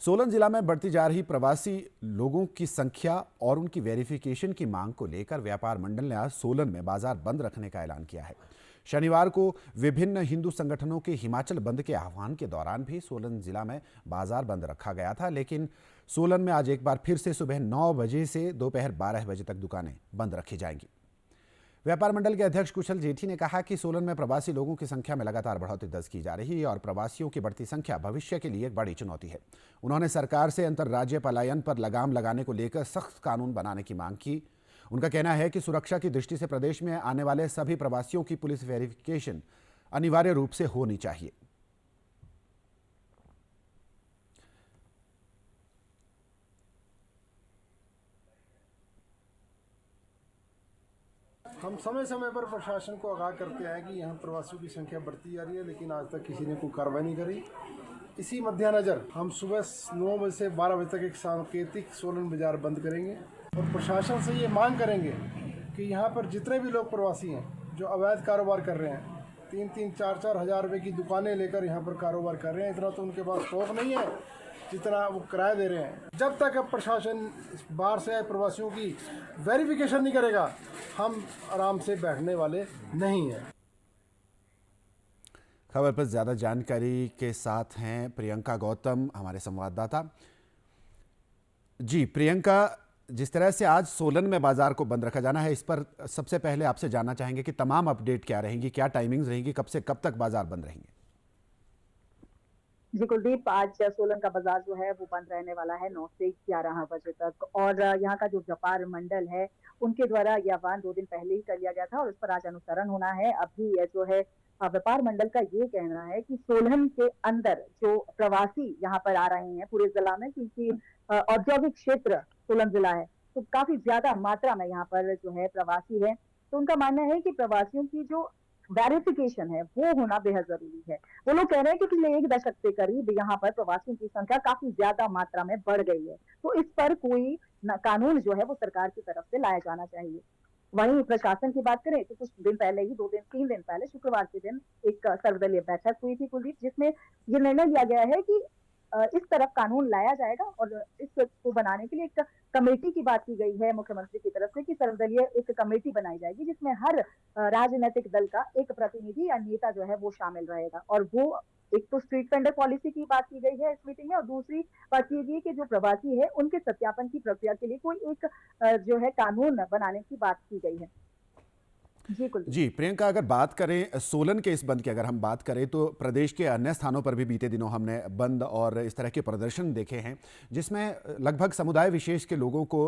सोलन जिला में बढ़ती जा रही प्रवासी लोगों की संख्या और उनकी वेरिफिकेशन की मांग को लेकर व्यापार मंडल ने आज सोलन में बाजार बंद रखने का ऐलान किया है। शनिवार को विभिन्न हिंदू संगठनों के हिमाचल बंद के आह्वान के दौरान भी सोलन जिला में बाजार बंद रखा गया था, लेकिन सोलन में आज एक बार फिर से सुबह 9 बजे से दोपहर 12 बजे तक दुकानें बंद रखी जाएंगी। व्यापार मंडल के अध्यक्ष कुशल जेठी ने कहा कि सोलन में प्रवासी लोगों की संख्या में लगातार बढ़ोतरी दर्ज की जा रही है और प्रवासियों की बढ़ती संख्या भविष्य के लिए एक बड़ी चुनौती है। उन्होंने सरकार से अंतर्राज्यीय पलायन पर लगाम लगाने को लेकर सख्त कानून बनाने की मांग की। उनका कहना है कि सुरक्षा की दृष्टि से प्रदेश में आने वाले सभी प्रवासियों की पुलिस वेरिफिकेशन अनिवार्य रूप से होनी चाहिए। हम समय समय पर प्रशासन को आगाह करते हैं कि यहाँ प्रवासियों की संख्या बढ़ती जा रही है, लेकिन आज तक किसी ने कोई कार्रवाई नहीं करी। इसी मद्देनजर हम सुबह 9 बजे से 12 बजे तक एक सांकेतिक सोलन बाजार बंद करेंगे और प्रशासन से ये मांग करेंगे कि यहाँ पर जितने भी लोग प्रवासी हैं जो अवैध कारोबार कर रहे हैं, 3-3, 4-4 हज़ार रुपये की दुकानें लेकर यहाँ पर कारोबार कर रहे हैं, इतना तो उनके पास स्टॉक नहीं है जितना वो किराया दे रहे हैं। जब तक अब प्रशासन बाहर से आए प्रवासियों की वेरिफिकेशन नहीं करेगा, हम आराम से बैठने वाले नहीं हैं। खबर पर ज्यादा जानकारी के साथ हैं प्रियंका गौतम, हमारे संवाददाता। जी प्रियंका, जिस तरह से आज सोलन में बाजार को बंद रखा जाना है, इस पर सबसे पहले आपसे जानना चाहेंगे कि तमाम अपडेट क्या रहेंगी, क्या टाइमिंग्स रहेंगी, कब से कब तक बाजार बंद रहेंगे? जी कुलदीप, आज सोलन का बाजार जो है वो बंद रहने वाला है 9 से 11 बजे तक। और यहाँ का जो व्यापार मंडल है उनके द्वारा यह आह्वान 2 दिन पहले ही कर लिया गया था और उस पर आज अनुसरण होना है। अभी जो है व्यापार मंडल का ये कहना है कि सोलन के अंदर जो प्रवासी यहाँ पर आ रहे हैं पूरे जिला में, क्योंकि औद्योगिक क्षेत्र सोलन जिला है, तो काफी ज्यादा मात्रा में यहाँ पर जो है प्रवासी है। तो उनका मानना है कि प्रवासियों की जो वेरिफिकेशन है वो होना बेहद जरूरी है। वो लोग कह रहे हैं कि पिछले 1 दशक के करीब यहाँ पर प्रवासियों की संख्या काफी ज्यादा मात्रा में बढ़ गई है, तो इस पर कोई कानून जो है वो सरकार की तरफ से लाया जाना चाहिए। वहीं प्रशासन की बात करें तो कुछ दिन पहले ही 3 दिन पहले शुक्रवार के दिन एक सर्वदलीय बैठक हुई थी कुलदीप, जिसमें ये निर्णय लिया गया है कि इस तरफ कानून लाया जाएगा और इसको बनाने के लिए एक कमेटी की बात की गई है मुख्यमंत्री की तरफ से कि सर्वदलीय एक कमेटी बनाई जाएगी जिसमें हर राजनीतिक दल का एक प्रतिनिधि या नेता जो है वो शामिल रहेगा। और वो एक तो स्ट्रीट वेंडर पॉलिसी की बात की गई है इस मीटिंग में, और दूसरी बात ये की कि जो प्रवासी है उनके सत्यापन की प्रक्रिया के लिए कोई एक जो है कानून बनाने की बात की गई है। जी प्रियंका, अगर बात करें सोलन के इस बंद की, अगर हम बात करें तो प्रदेश के अन्य स्थानों पर भी बीते दिनों हमने बंद और इस तरह के प्रदर्शन देखे हैं जिसमें लगभग समुदाय विशेष के लोगों को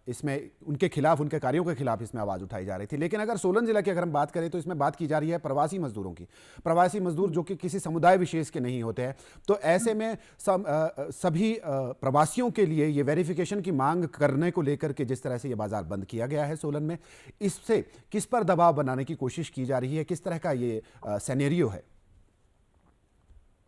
इसमें उनके खिलाफ, उनके कार्यों के खिलाफ इसमें आवाज़ उठाई जा रही थी। लेकिन अगर सोलन जिला की अगर हम बात करें तो इसमें बात की जा रही है प्रवासी मजदूरों की। प्रवासी मजदूर जो कि किसी समुदाय विशेष के नहीं होते हैं, तो ऐसे में सभी प्रवासियों के लिए ये वेरिफिकेशन की मांग करने को लेकर के जिस तरह से ये बाजार बंद किया गया है सोलन में, इससे किस पर दबाव बनाने की कोशिश की जा रही है? किस तरह का ये सिनेरियो है?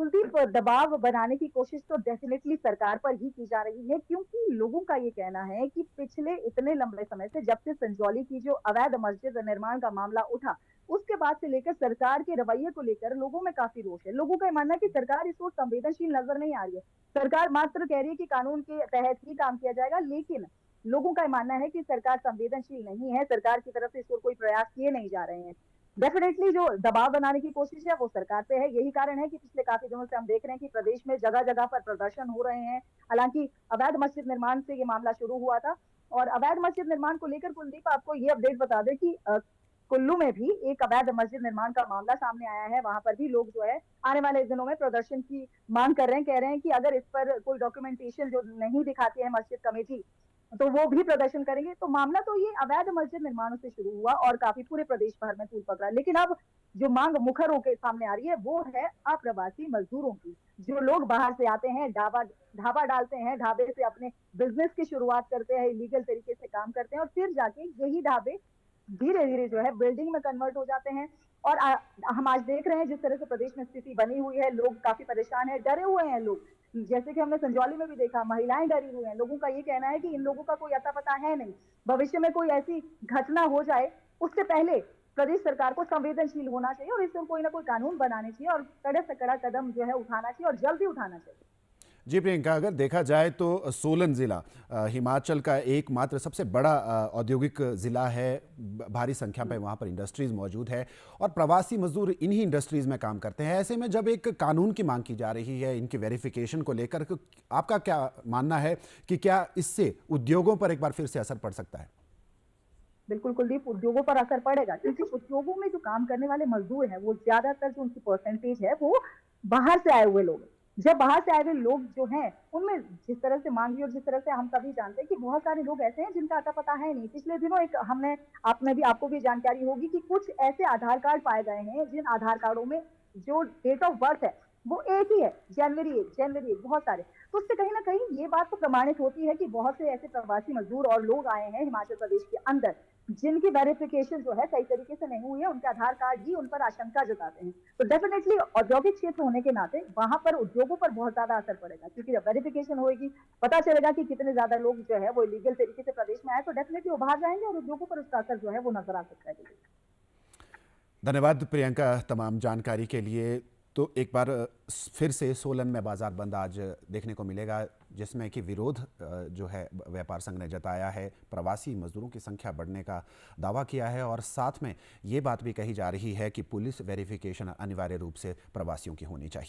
कुलदीप, दबाव बनाने की कोशिश तो डेफिनेटली सरकार पर ही की जा रही है, क्योंकि लोगों का ये कहना है कि पिछले इतने लंबे समय से, जब से संजौली की जो अवैध मस्जिद निर्माण का मामला उठा, उसके बाद से लेकर सरकार के रवैये को लेकर लोगों में काफी रोष है। लोगों का मानना है कि सरकार इस ओर संवेदनशील नजर नहीं आ रही है। सरकार मात्र कह रही है कि कानून के तहत ही काम किया जाएगा, लेकिन लोगों का मानना है कि सरकार संवेदनशील नहीं है, सरकार की तरफ से इस ओर कोई प्रयास किए नहीं जा रहे हैं। डेफिनेटली जो दबाव बनाने की कोशिश है वो सरकार पे है। यही कारण है कि पिछले काफी दिनों से हम देख रहे हैं कि प्रदेश में जगह जगह पर प्रदर्शन हो रहे हैं। हालांकि अवैध मस्जिद निर्माण से ये मामला शुरू हुआ था और अवैध मस्जिद निर्माण को लेकर कुलदीप आपको ये अपडेट बता दें कि कुल्लू में भी एक अवैध मस्जिद निर्माण का मामला सामने आया है। वहां पर भी लोग जो है आने वाले दिनों में प्रदर्शन की मांग कर रहे हैं, कह रहे हैं कि अगर इस पर कोई डॉक्यूमेंटेशन जो नहीं दिखाती है मस्जिद कमेटी तो वो भी प्रदर्शन करेंगे। तो मामला तो ये अवैध मस्जिद निर्माणों से शुरू हुआ और काफी पूरे प्रदेश भर में तूल पकड़ा, लेकिन अब जो मांग मुखर होकर सामने आ रही है वो है अप्रवासी मजदूरों की। जो लोग बाहर से आते हैं, ढाबा डालते हैं, ढाबे से अपने बिजनेस की शुरुआत करते हैं, इलीगल तरीके से काम करते हैं और फिर जाके यही ढाबे धीरे धीरे जो है बिल्डिंग में कन्वर्ट हो जाते हैं। और हम आज देख रहे हैं जिस तरह से प्रदेश में स्थिति बनी हुई है, लोग काफी परेशान है, डरे हुए हैं लोग। जैसे कि हमने संजौली में भी देखा, महिलाएं डरी हुई हैं। लोगों का ये कहना है कि इन लोगों का कोई अता पता है नहीं, भविष्य में कोई ऐसी घटना हो जाए उससे पहले प्रदेश सरकार को संवेदनशील होना चाहिए और इस पर कोई ना कोई कानून बनाने चाहिए और कड़े से कड़ा कदम जो है उठाना चाहिए और जल्दी उठाना चाहिए। जी प्रियंका, अगर देखा जाए तो सोलन ज़िला हिमाचल का एकमात्र सबसे बड़ा औद्योगिक ज़िला है। भारी संख्या में वहाँ पर इंडस्ट्रीज़ मौजूद है और प्रवासी मजदूर इन्हीं इंडस्ट्रीज़ में काम करते हैं। ऐसे में जब एक कानून की मांग की जा रही है इनकी वेरिफिकेशन को लेकर, आपका क्या मानना है कि क्या इससे उद्योगों पर एक बार फिर से असर पड़ सकता है? बिल्कुल कुलदीप, उद्योगों पर असर पड़ेगा क्योंकि उद्योगों में जो काम करने वाले मजदूर हैं वो ज्यादातर जो उनकी परसेंटेज है वो बाहर से आए हुए लोग हैं। जब बाहर से आए हुए लोग जो हैं उनमें जिस तरह से मांगी और जिस तरह से हम सभी जानते हैं कि बहुत सारे लोग ऐसे हैं जिनका अता पता है नहीं। पिछले दिनों एक हमने आपको भी जानकारी होगी कि कुछ ऐसे आधार कार्ड पाए गए हैं जिन आधार कार्डों में जो डेट ऑफ बर्थ है वो एक ही है, जनवरी 1 बहुत सारे। तो उससे कहीं ना कहीं ये बात तो प्रमाणित होती है कि बहुत से ऐसे प्रवासी मजदूर और लोग आए हैं हिमाचल प्रदेश के अंदर जिनकी वेरिफिकेशन जो है सही तरीके से नहीं हुई है, उनके आधार कार्ड ही उन पर आशंका जताते हैं। तो डेफिनेटली औद्योगिक क्षेत्र होने के नाते वहां पर उद्योगों पर बहुत ज्यादा असर पड़ेगा क्योंकि जब वेरिफिकेशन होगी पता चलेगा कि कितने ज्यादा लोग जो है वो इलीगल तरीके से प्रदेश में आए, तो डेफिनेटली वो बाहर जाएंगे और उद्योगों पर उसका असर जो है वो नजर आ सकता है। धन्यवाद प्रियंका तमाम जानकारी के लिए। तो एक बार फिर से सोलन में बाजार बंद आज देखने को मिलेगा, जिसमें कि विरोध जो है व्यापार संघ ने जताया है, प्रवासी मजदूरों की संख्या बढ़ने का दावा किया है और साथ में ये बात भी कही जा रही है कि पुलिस वेरिफिकेशन अनिवार्य रूप से प्रवासियों की होनी चाहिए।